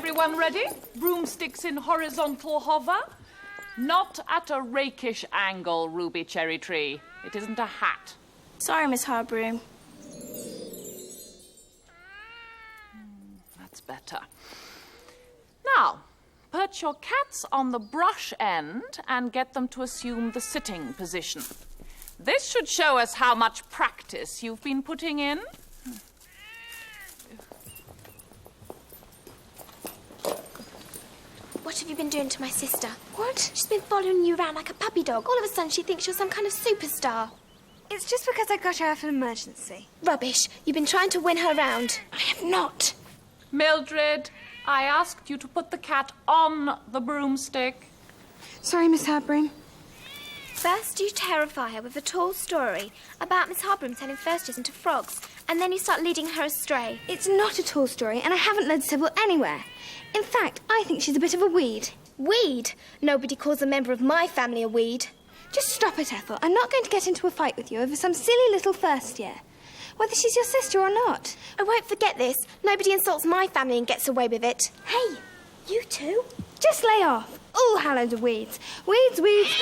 Everyone ready? Broomsticks in horizontal hover. Not at a rakish angle, Ruby Cherry Tree. It isn't a hat. Sorry, Miss Hardbroom. That's better. Now, perch your cats on the brush end and get them to assume the sitting position. This should show us how much practice you've been putting in. What have you been doing to my sister? What? She's been following you around like a puppy dog. All of a sudden she thinks you're some kind of superstar. It's just because I got her out of an emergency. Rubbish. You've been trying to win her round. I have not. Mildred, I asked you to put the cat on the broomstick. Sorry, Miss Hardbroom. First you terrify her with a tall story about Miss Hardbroom turning first years into frogs, and then you start leading her astray. It's not a tall story, and I haven't led Sybil anywhere. In fact, I think she's a bit of a weed. Weed? Nobody calls a member of my family a weed. Just stop it, Ethel. I'm not going to get into a fight with you over some silly little first year, whether she's your sister or not. I won't forget this. Nobody insults my family and gets away with it. Hey, you two? Just lay off. All hallows of weeds. Weeds, weeds.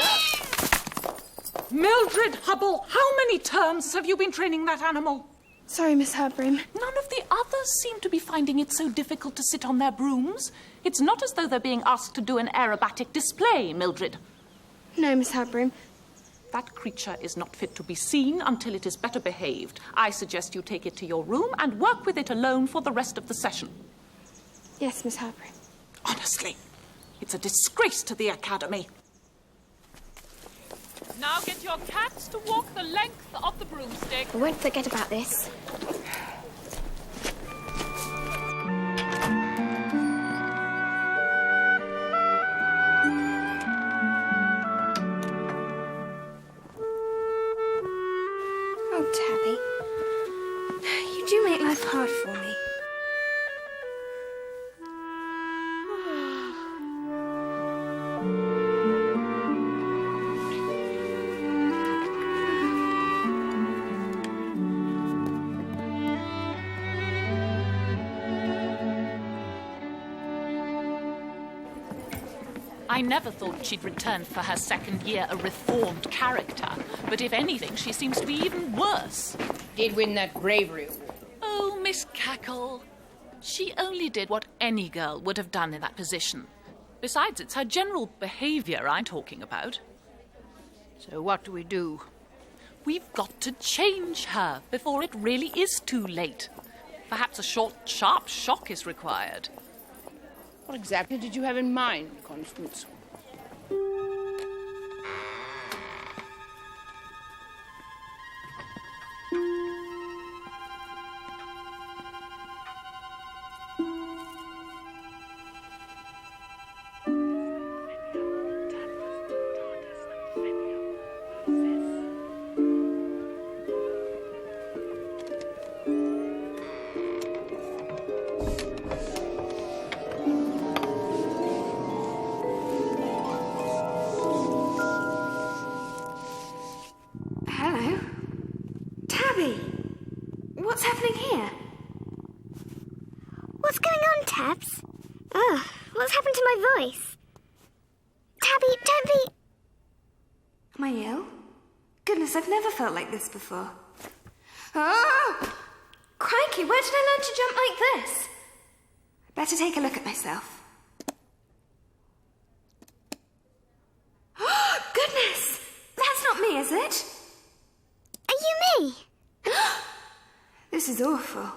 Mildred Hubble, how many terms have you been training that animal? Sorry, Miss Hardbroom. None of the others seem to be finding it so difficult to sit on their brooms. It's not as though they're being asked to do an aerobatic display, Mildred. No, Miss Hardbroom. That creature is not fit to be seen until it is better behaved. I suggest you take it to your room and work with it alone for the rest of the session. Yes, Miss Hardbroom. Honestly, it's a disgrace to the Academy. Now get your cats to walk the length of the broomstick. I won't forget about this. Oh, Tabby. You do make life hard for me. I never thought she'd return for her second year a reformed character, but if anything, she seems to be even worse. Did win that bravery award. Oh, Miss Cackle. She only did what any girl would have done in that position. Besides, it's her general behaviour I'm talking about. So what do we do? We've got to change her before it really is too late. Perhaps a short, sharp shock is required. What exactly did you have in mind, Constance? Hello? Tabby! What's happening here? What's going on, Tabs? Ugh, what's happened to my voice? Tabby, don't be... Am I ill? Goodness, I've never felt like this before. Oh! Crikey, where did I learn to jump like this? Better take a look at myself. Oh, goodness! That's not me, is it? Are you me? This is awful.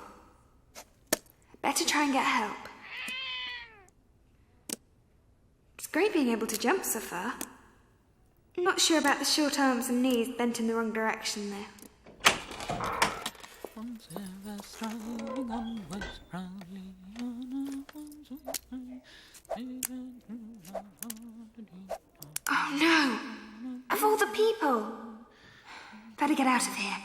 Better try and get help. It's great being able to jump so far. Not sure about the short arms and knees bent in the wrong direction, though. Oh, no! Of all the people! Better get out of here.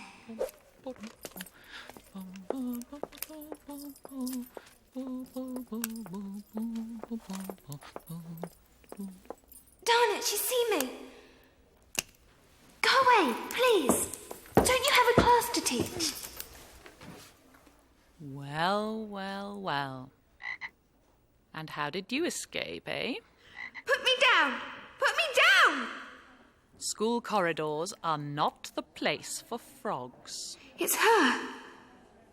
Darn it, she's seen me. Go away, please. Don't you have a class to teach? Well, well, well. And And how did you escape, eh? Put me down! Put me down! School corridors are not the place for frogs. It's her.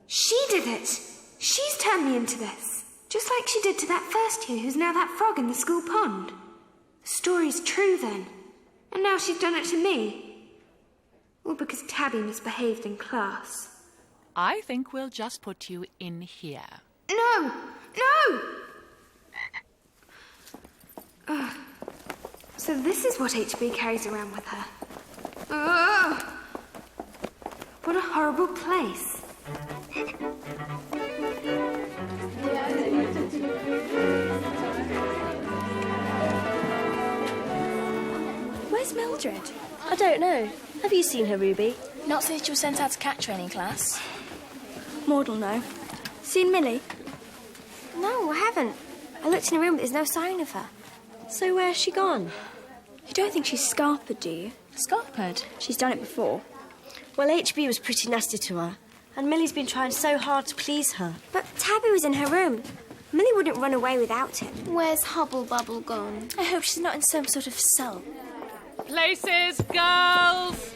She did it. She's turned me into this. Just like she did to that first year who's now that frog in the school pond. The story's true then. And now she's done it to me. All because Tabby misbehaved in class. I think we'll just put you in here. No! No! Ugh. So this is what HB carries around with her. Ugh. What a horrible place. Where's Mildred? I don't know. Have you seen her, Ruby? Not since she was sent out to cat training class. Maud'll know. Seen Millie? No, I haven't. I looked in her room, but there's no sign of her. So where's she gone? You don't think she's scarpered, do you? Scarpered? She's done it before. Well, HB was pretty nasty to her, and Millie's been trying so hard to please her. But Tabby was in her room. Millie wouldn't run away without him. Where's Hubble Bubble gone? I hope she's not in some sort of cell. Places, girls!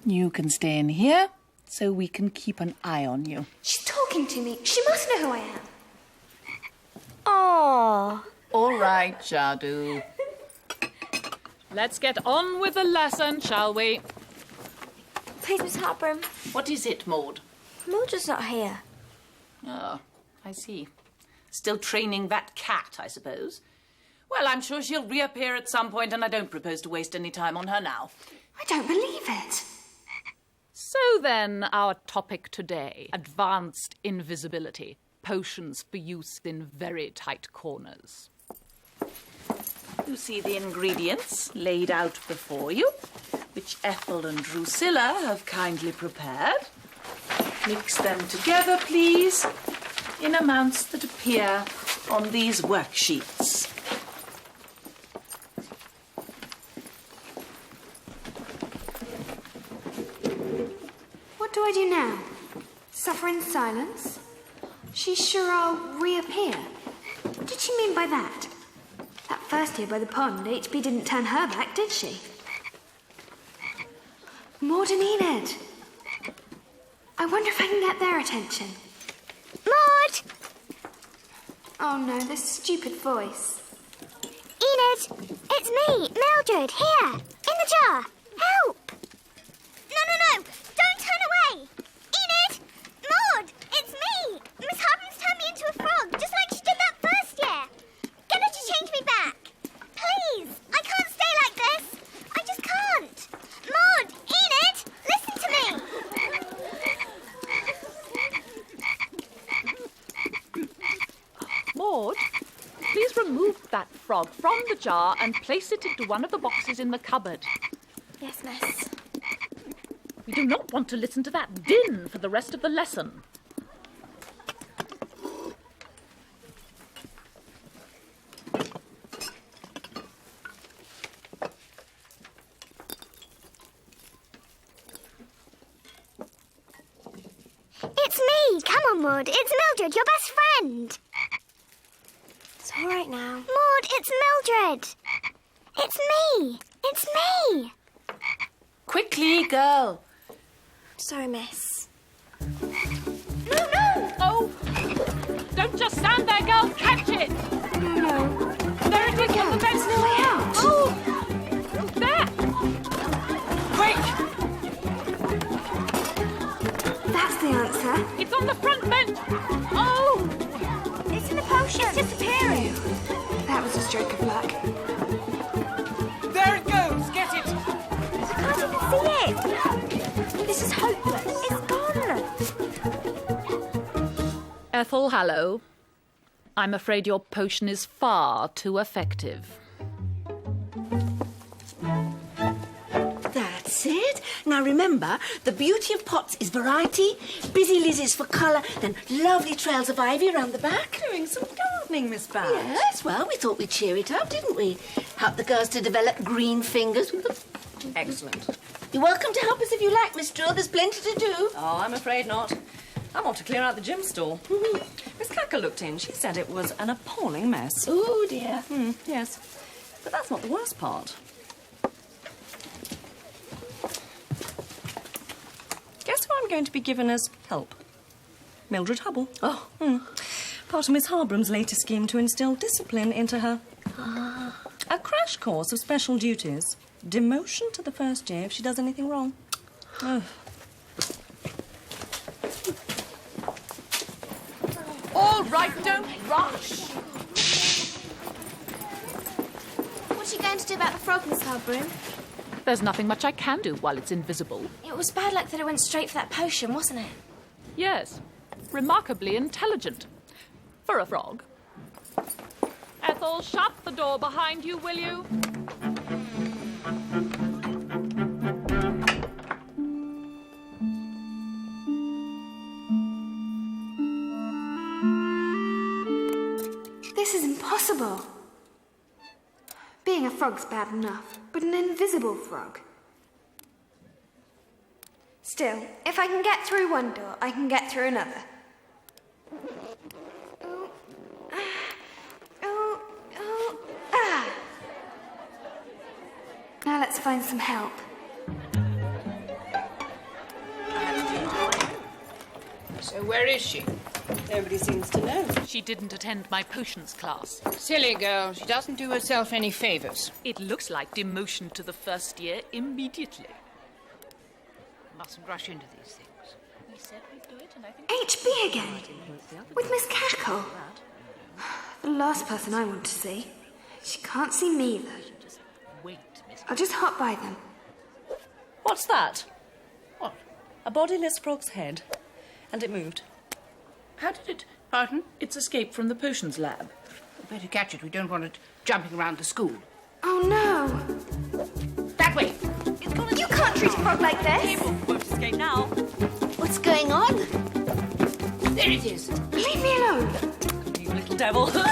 You can stay in here, so we can keep an eye on you. She's talking to me. She must know who I am. Oh. All right, Jadu. Let's get on with the lesson, shall we? Please, Miss Hardbroom. What is it, Maud? Mildred's not here. Oh, I see. Still training that cat, I suppose. Well, I'm sure she'll reappear at some point, and I don't propose to waste any time on her now. I don't believe it. So then, our topic today, advanced invisibility, potions for use in very tight corners. You see the ingredients laid out before you, which Ethel and Drusilla have kindly prepared. Mix them together, please, in amounts that appear on these worksheets. What do I do now? Suffer in silence? She's sure I'll reappear. What did she mean by that? That first year by the pond, HB didn't turn her back, did she? Maud and Enid. I wonder if I can get their attention. Maud! Oh no, this stupid voice. Enid! It's me, Mildred, here, in the jar. Help! No! Don't turn away! Enid! Maud! It's me! Miss Hardbroom's turned me into a frog, just like she did that first year. Get her to change me back. Please! I can't stay like this. I just can't. Maud! Enid! Listen to me! Maud, please remove that frog from the jar and place it into one of the boxes in the cupboard. Yes, miss. We do not want to listen to that din for the rest of the lesson. It's me! Come on, Maud. It's Mildred, your best friend. It's all right now. Maud, it's Mildred. It's me. It's me. Quickly, girl. Sorry, miss. No! Oh! Don't just stand there, girl. Catch it! No. There it is on the bench. No way out. Oh! There! Quick! That's the answer. It's on the front bench. Oh! It's in the potion. It's disappearing. That was a stroke of luck. There it goes. Get it. I can't even see it. This is hopeless. It's gone. Ethel Hallow, I'm afraid your potion is far too effective. That That's it. Now remember, the beauty of pots is variety, busy Lizzies for colour, then lovely trails of ivy around the back. Doing some gardening, Miss Badge. Yes, well, we thought we'd cheer it up, didn't we? Help the girls to develop green fingers with them. Excellent. You're welcome to help us if you like, Miss Drill. There's plenty to do. Oh, I'm afraid not. I want to clear out the gym stall. Miss Cackle looked in. She said it was an appalling mess. Oh, dear. Yes. But that's not the worst part. Guess who I'm going to be given as help? Mildred Hubble. Oh. Part of Miss Hardbroom's latest scheme to instil discipline into her. A crash course of special duties. Demotion to the first year if she does anything wrong. Oh. All right, don't rush. What's she going to do about the frog, Miss Hardbroom? There's nothing much I can do while it's invisible. It was bad luck that it went straight for that potion, wasn't it? Yes, remarkably intelligent. For a frog. Ethel, shut the door behind you, will you? This is impossible. Being a frog's bad enough, but an invisible frog. Still, if I can get through one door, I can get through another. Now let's find some help. So where is she? Nobody seems to know. She didn't attend my potions class. Silly girl. She doesn't do herself any favours. It looks like demotion to the first year immediately. Mustn't rush into these things. We said we'd do it, and I think... HB again? With Miss Cackle? The last person I want to see. She can't see me, though. Just wait, Miss... I'll just hop by them. What's that? What? A bodiless frog's head. And it moved. How did it... Pardon? It's escaped from the potions lab. We'd better catch it. We don't want it jumping around the school. Oh, no. That way. You can't treat a frog like this. People won't escape now. What's going on? There it is. Leave me alone. You little devil. There's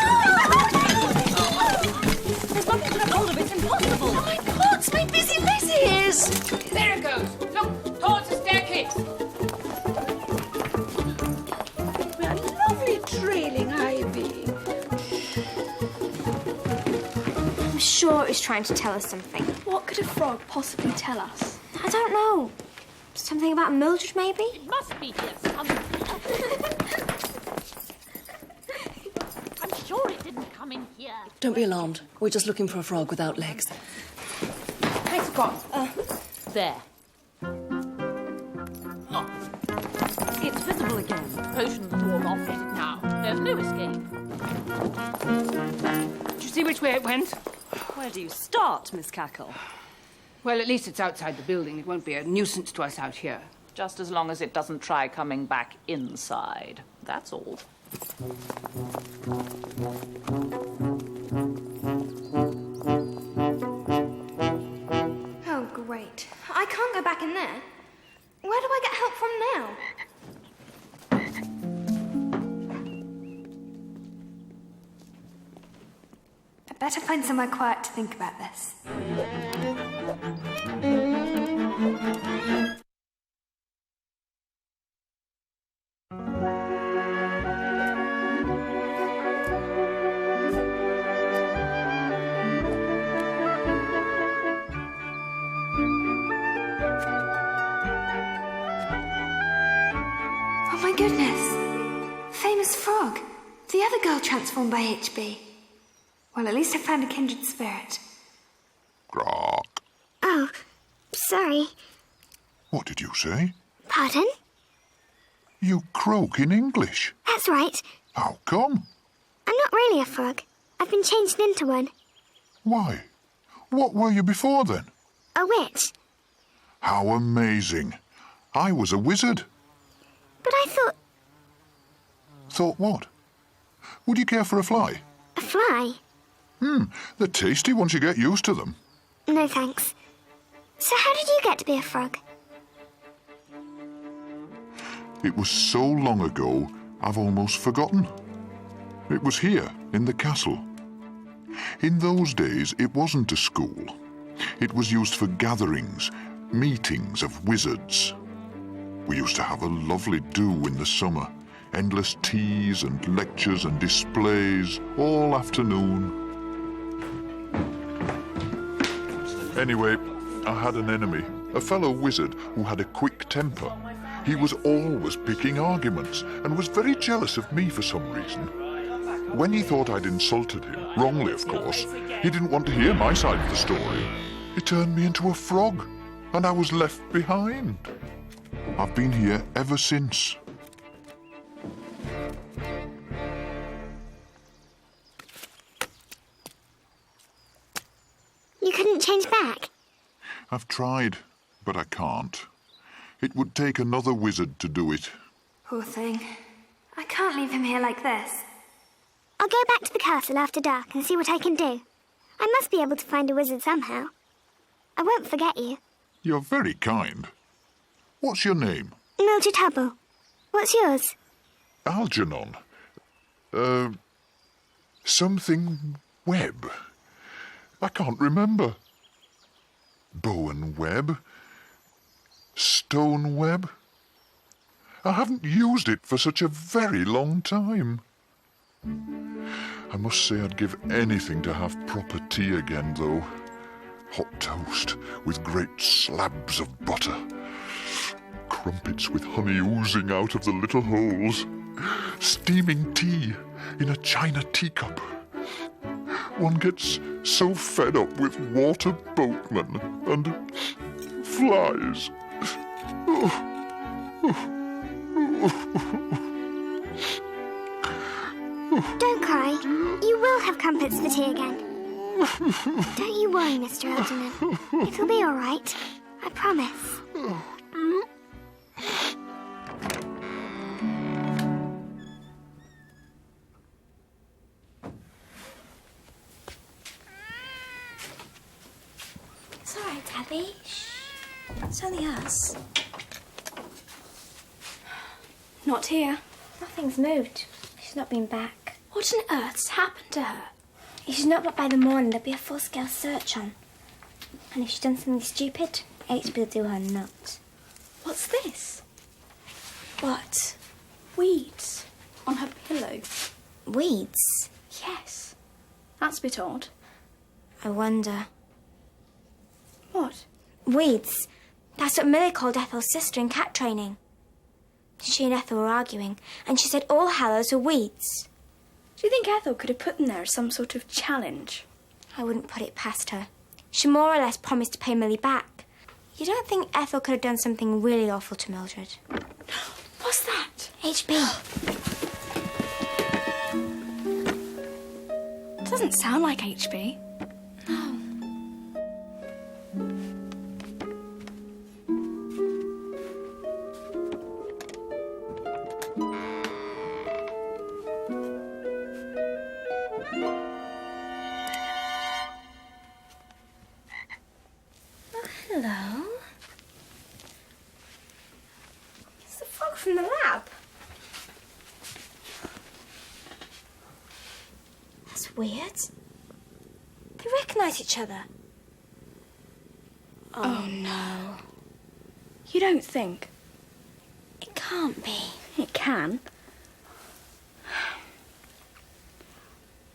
nothing to hold of. It's impossible. Oh, my God, it's my busy Lizzies. There it goes. Look, towards the staircase. We are lovely trailing ivy. I'm sure it was trying to tell us something. What could a frog possibly tell us? I don't know. Something about Mildred, maybe? It must be here somewhere. I'm sure it didn't come in here. Don't be alarmed. We're just looking for a frog without legs. It's gone. There. It's visible again. Potion's worn off. Get it now. There's no escape. Did you see which way it went? Where do you start, Miss Cackle? Well, at least it's outside the building. It won't be a nuisance to us out here. Just as long as it doesn't try coming back inside. That's all. Oh, great. I can't go back in there. Where do I get help from now? I'd better find somewhere quiet to think about this. Oh my goodness! Famous frog. The other girl transformed by HB. Well, at least I found a kindred spirit. Croak. Oh, sorry. What did you say? Pardon? You croak in English. That's right. How come? I'm not really a frog. I've been changed into one. Why? What were you before then? A witch. How amazing. I was a wizard. But I thought... Thought what? Would you care for a fly? A fly? They're tasty once you get used to them. No, thanks. So how did you get to be a frog? It was so long ago, I've almost forgotten. It was here, in the castle. In those days, it wasn't a school. It was used for gatherings, meetings of wizards. We used to have a lovely do in the summer. Endless teas and lectures and displays all afternoon. Anyway, I had an enemy, a fellow wizard who had a quick temper. He was always picking arguments and was very jealous of me for some reason. When he thought I'd insulted him, wrongly of course, he didn't want to hear my side of the story. He turned me into a frog, and I was left behind. I've been here ever since. You couldn't change back? I've tried, but I can't. It would take another wizard to do it. Poor thing. I can't leave him here like this. I'll go back to the castle after dark and see what I can do. I must be able to find a wizard somehow. I won't forget you. You're very kind. What's your name? Mildred Hubble. What's yours? Algernon. Something Webb. I can't remember. Bowen Webb? Stone Webb? I haven't used it for such a very long time. I must say I'd give anything to have proper tea again, though. Hot toast with great slabs of butter. Crumpets with honey oozing out of the little holes. Steaming tea in a china teacup. One gets so fed up with water boatmen and flies. Don't cry. You will have crumpets for tea again. Don't you worry, Mr. Algernon. It'll be all right. I promise. It's all right, Tabby. Shh. It's only us. Not here. Nothing's moved. She's not been back. What on earth's happened to her? If she's not back by the morning, there'll be a full-scale search on. And if she's done something stupid, HB will do her nuts. What's this? What? Weeds on her pillow. Weeds? Yes. That's a bit odd. I wonder. What? Weeds. That's what Millie called Ethel's sister in cat training. She and Ethel were arguing, and she said All Hallows are weeds. Do you think Ethel could have put them there as some sort of challenge? I wouldn't put it past her. She more or less promised to pay Millie back. You don't think Ethel could have done something really awful to Mildred? What's that? HB. Doesn't sound like HB. No. Hello. It's the frog from the lab. That's weird. They recognise each other. Oh, no. You don't think? It can't be. It can.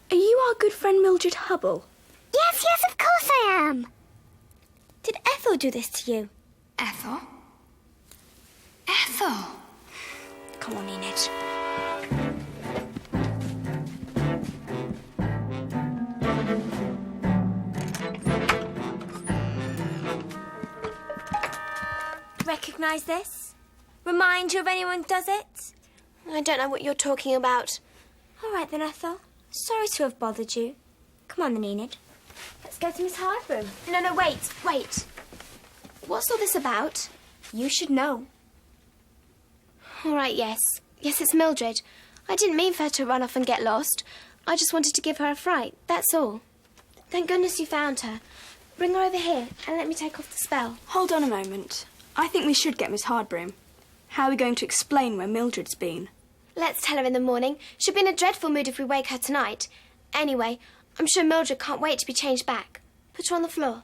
Are you our good friend Mildred Hubble? Yes, of course I am. Did Ethel do this to you? Ethel? Ethel! Come on, Enid. Recognise this? Remind you of anyone who does it? I don't know what you're talking about. All right then, Ethel. Sorry to have bothered you. Come on then, Enid. Let's go to Miss Hardbroom. No, wait. What's all this about? You should know. All right, yes. Yes, it's Mildred. I didn't mean for her to run off and get lost. I just wanted to give her a fright, that's all. Thank goodness you found her. Bring her over here and let me take off the spell. Hold on a moment. I think we should get Miss Hardbroom. How are we going to explain where Mildred's been? Let's tell her in the morning. She'll be in a dreadful mood if we wake her tonight. Anyway, I'm sure Mildred can't wait to be changed back. Put her on the floor.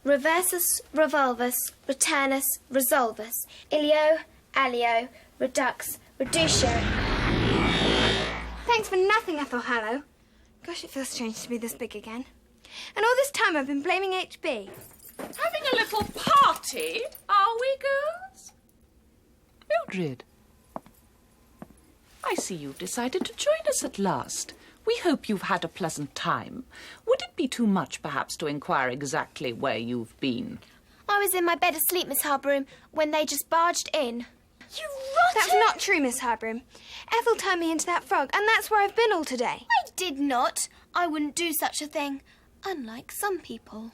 Reversus, revolvus, returnus, resolvus, ilio, alio, redux, reducio. Thanks for nothing, Ethel Hallow. Gosh, it feels strange to be this big again. And all this time I've been blaming HB. Having a little party, are we, girls? Mildred, I see you've decided to join us at last. We hope you've had a pleasant time. Would it be too much, perhaps, to inquire exactly where you've been? I was in my bed asleep, Miss Hardbroom, when they just barged in. You rotter! That's not true, Miss Hardbroom. Ethel turned me into that frog, and that's where I've been all today. I did not. I wouldn't do such a thing. Unlike some people.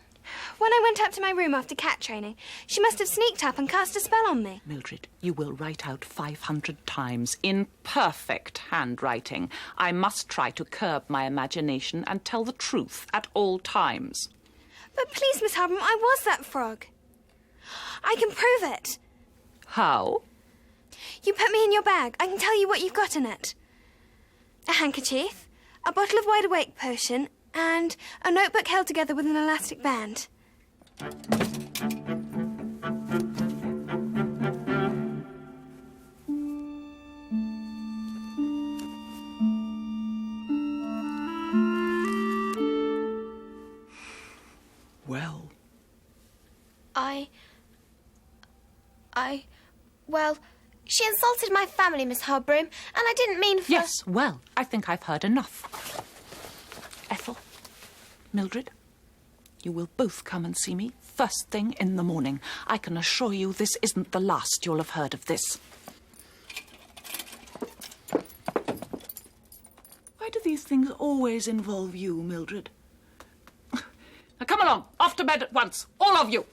When I went up to my room after cat training, she must have sneaked up and cast a spell on me. Mildred, you will write out 500 times in perfect handwriting. I must try to curb my imagination and tell the truth at all times. But please, Miss Hardbroom, I was that frog. I can prove it. How? You put me in your bag. I can tell you what you've got in it. A handkerchief, a bottle of wide-awake potion, and a notebook held together with an elastic band. Well. Well, she insulted my family, Miss Hardbroom, and I didn't mean for... Yes, well, I think I've heard enough. Ethel, Mildred, you will both come and see me first thing in the morning. I can assure you this isn't the last you'll have heard of this. Why do these things always involve you, Mildred? Now come along, off to bed at once, all of you.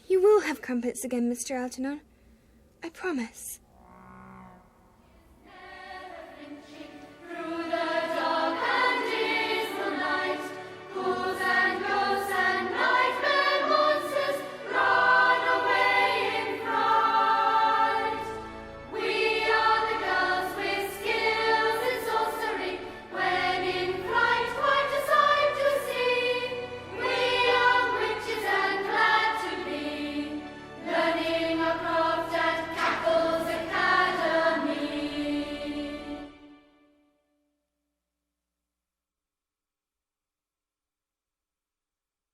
You will have crumpets again, Mr. Algernon. I promise.